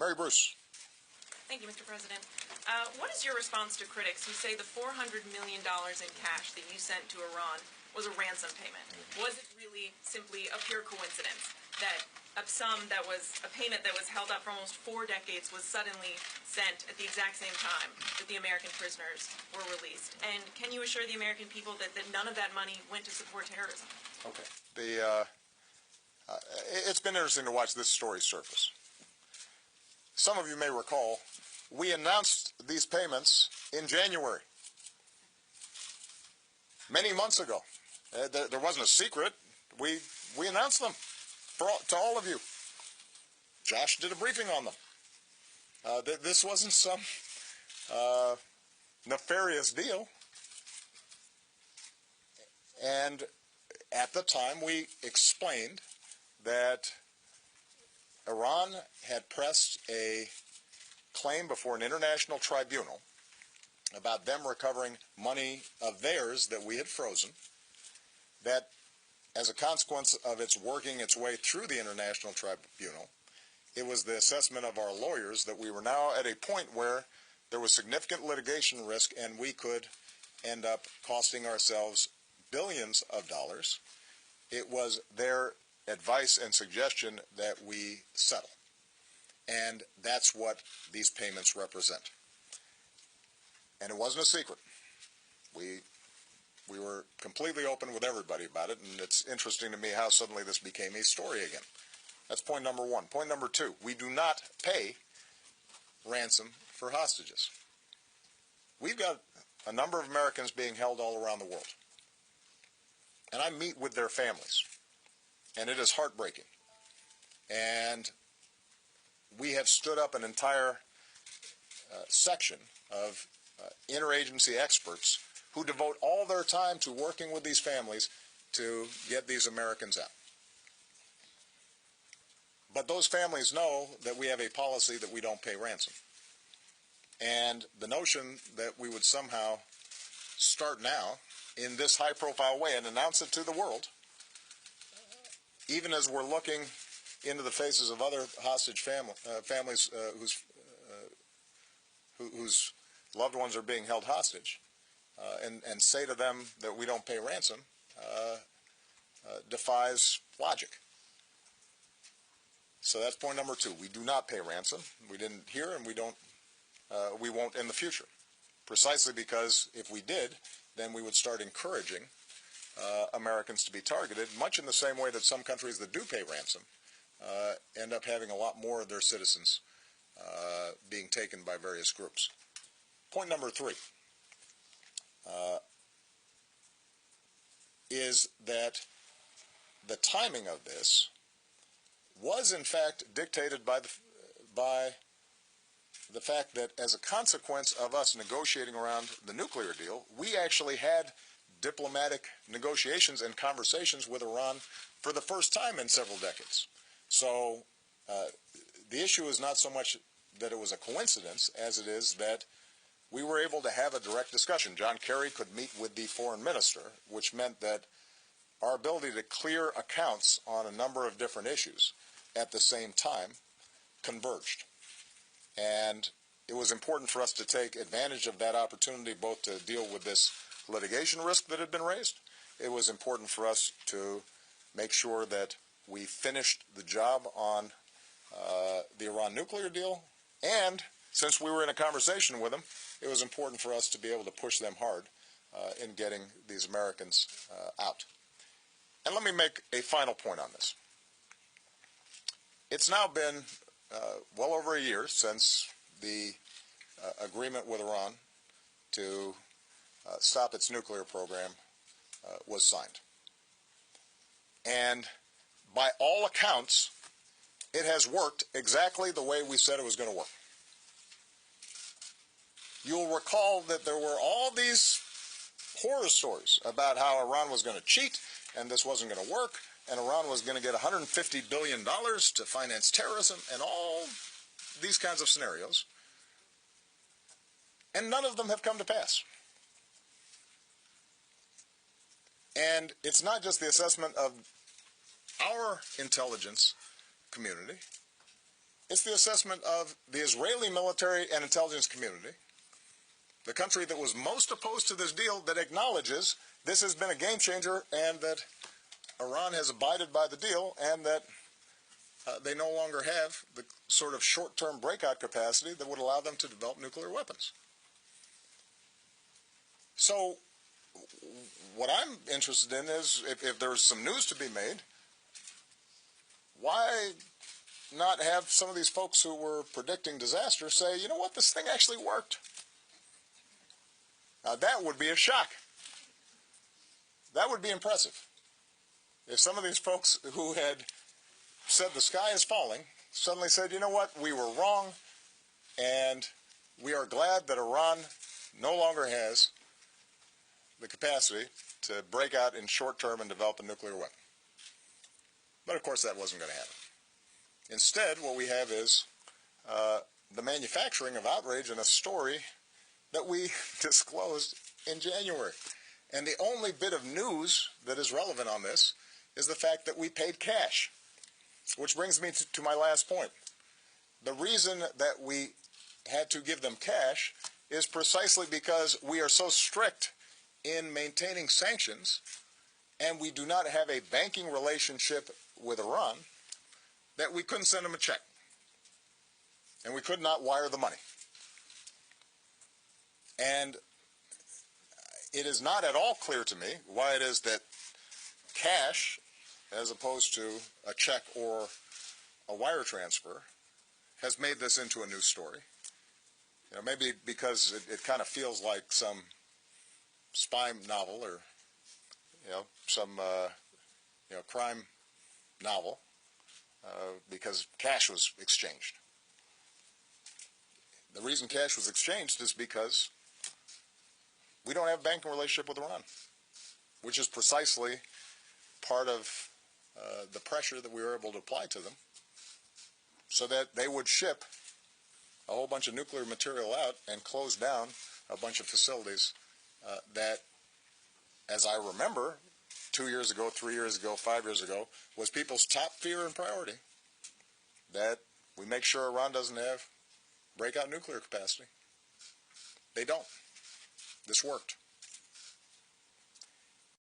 Mary Bruce. Thank you, Mr. President. What is your response to critics who say the $400 million in cash that you sent to Iran was a ransom payment? Was it really simply a pure coincidence that a payment that was held up for almost 4 decades was suddenly sent at the exact same time that the American prisoners were released? And can you assure the American people that none of that money went to support terrorism? Okay. It's been interesting to watch this story surface. Some of you may recall, we announced these payments in January, many months ago. There wasn't a secret. We announced them to all of you. Josh did a briefing on them. This wasn't some nefarious deal. And at the time, we explained that Iran had pressed a claim before an international tribunal about them recovering money of theirs that we had frozen, that as a consequence of its working its way through the international tribunal, it was the assessment of our lawyers that we were now at a point where there was significant litigation risk and we could end up costing ourselves billions of dollars. It was their advice and suggestion that we settle. And that's what these payments represent. And it wasn't a secret. We were completely open with everybody about it, and it's interesting to me how suddenly this became a story again. That's point number one. Point number two, we do not pay ransom for hostages. We've got a number of Americans being held all around the world. And I meet with their families. And it is heartbreaking. And we have stood up an entire section of interagency experts who devote all their time to working with these families to get these Americans out. But those families know that we have a policy that we don't pay ransom. And the notion that we would somehow start now in this high-profile way and announce it to the world, even as we're looking into the faces of other hostage families whose loved ones are being held hostage, and say to them that we don't pay ransom, defies logic. So that's point number two. We do not pay ransom. We didn't here, and we won't in the future. Precisely because if we did, then we would start encouraging Americans to be targeted, much in the same way that some countries that do pay ransom end up having a lot more of their citizens being taken by various groups. Point number three is that the timing of this was in fact dictated by the fact that as a consequence of us negotiating around the nuclear deal, we actually had diplomatic negotiations and conversations with Iran for the first time in several decades. So the issue is not so much that it was a coincidence as it is that we were able to have a direct discussion. John Kerry could meet with the foreign minister, which meant that our ability to clear accounts on a number of different issues at the same time converged. And it was important for us to take advantage of that opportunity, both to deal with this litigation risk that had been raised. It was important for us to make sure that we finished the job on the Iran nuclear deal. And since we were in a conversation with them, it was important for us to be able to push them hard in getting these Americans out. And let me make a final point on this. It's now been well over a year since the agreement with Iran to stop its nuclear program was signed. And by all accounts, it has worked exactly the way we said it was going to work. You'll recall that there were all these horror stories about how Iran was going to cheat and this wasn't going to work, and Iran was going to get $150 billion to finance terrorism and all these kinds of scenarios. And none of them have come to pass. And it's not just the assessment of our intelligence community. It's the assessment of the Israeli military and intelligence community, the country that was most opposed to this deal, that acknowledges this has been a game changer and that Iran has abided by the deal and that they no longer have the sort of short-term breakout capacity that would allow them to develop nuclear weapons. So what I'm interested in is, if there's some news to be made, why not have some of these folks who were predicting disaster say, you know what, this thing actually worked? Now that would be a shock. That would be impressive. If some of these folks who had said the sky is falling suddenly said, you know what, we were wrong, and we are glad that Iran no longer has the capacity to break out in short term and develop a nuclear weapon. But of course that wasn't going to happen. Instead, what we have is the manufacturing of outrage in a story that we disclosed in January. And the only bit of news that is relevant on this is the fact that we paid cash. Which brings me to my last point. The reason that we had to give them cash is precisely because we are so strict in maintaining sanctions, and we do not have a banking relationship with Iran, that we couldn't send them a check. And we could not wire the money. And it is not at all clear to me why it is that cash, as opposed to a check or a wire transfer, has made this into a news story. You know, maybe because it kind of feels like some spy novel or, some, crime novel, because cash was exchanged. The reason cash was exchanged is because we don't have a banking relationship with Iran, which is precisely part of the pressure that we were able to apply to them so that they would ship a whole bunch of nuclear material out and close down a bunch of facilities that, as I remember, 2 years ago, 3 years ago, 5 years ago, was people's top fear and priority, that we make sure Iran doesn't have breakout nuclear capacity. They don't. This worked.